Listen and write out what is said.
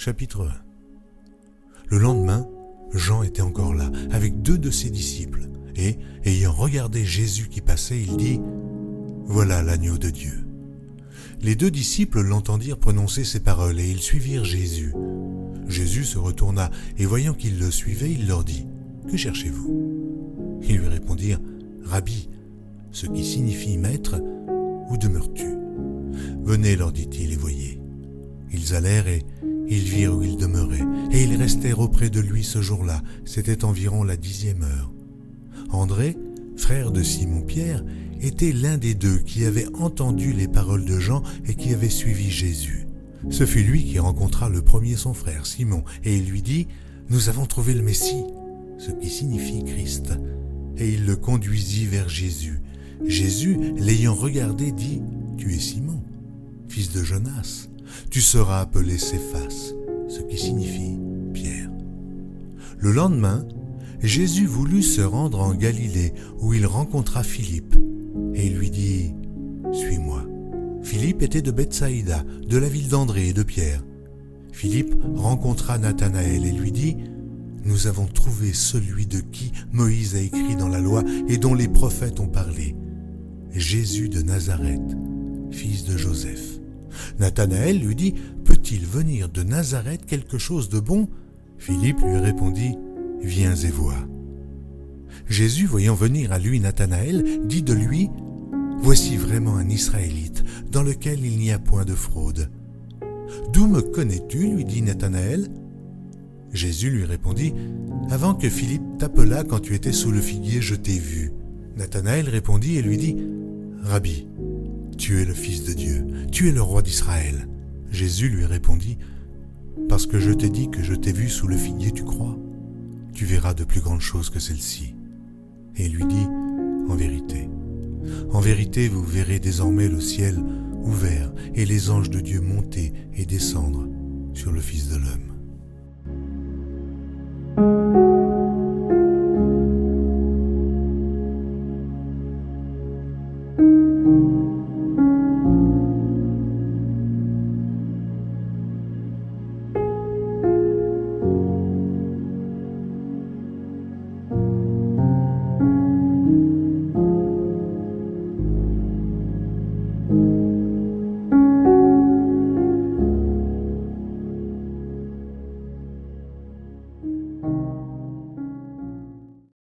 Chapitre 1. Le lendemain, Jean était encore là, avec 2 de ses disciples, et, ayant regardé Jésus qui passait, il dit « Voilà l'agneau de Dieu ». Les 2 disciples l'entendirent prononcer ces paroles, et ils suivirent Jésus. Jésus se retourna, et voyant qu'ils le suivaient, il leur dit « Que cherchez-vous » Ils lui répondirent « Rabbi », ce qui signifie « Maître », où demeures-tu ? Venez, leur dit-il, et voyez. Ils allèrent et ils virent où il demeurait, et ils restèrent auprès de lui ce jour-là. C'était environ la 10e heure. André, frère de Simon-Pierre, était l'un des 2 qui avait entendu les paroles de Jean et qui avait suivi Jésus. Ce fut lui qui rencontra le premier son frère, Simon, et il lui dit « Nous avons trouvé le Messie », ce qui signifie Christ. Et il le conduisit vers Jésus. Jésus, l'ayant regardé, dit « Tu es Simon, fils de Jonas. Tu seras appelé Céphas, ce qui signifie Pierre. » Le lendemain, Jésus voulut se rendre en Galilée, où il rencontra Philippe, et il lui dit « Suis-moi ». Philippe était de Bethsaïda, de la ville d'André et de Pierre. Philippe rencontra Nathanaël et lui dit « Nous avons trouvé celui de qui Moïse a écrit dans la loi et dont les prophètes ont parlé, Jésus de Nazareth, fils de Joseph. » Nathanaël lui dit « Peut-il venir de Nazareth quelque chose de bon ?» Philippe lui répondit « Viens et vois. » Jésus, voyant venir à lui Nathanaël, dit de lui « Voici vraiment un Israélite, dans lequel il n'y a point de fraude. »« D'où me connais-tu » lui dit Nathanaël. Jésus lui répondit « Avant que Philippe t'appelât quand tu étais sous le figuier, je t'ai vu. » Nathanaël répondit et lui dit « Rabbi, tu es le Fils de Dieu, tu es le roi d'Israël. » Jésus lui répondit « Parce que je t'ai dit que je t'ai vu sous le figuier, tu crois ? Tu verras de plus grandes choses que celles-ci. » Et il lui dit « En vérité, vous verrez désormais le ciel ouvert et les anges de Dieu monter et descendre sur le Fils de l'homme. »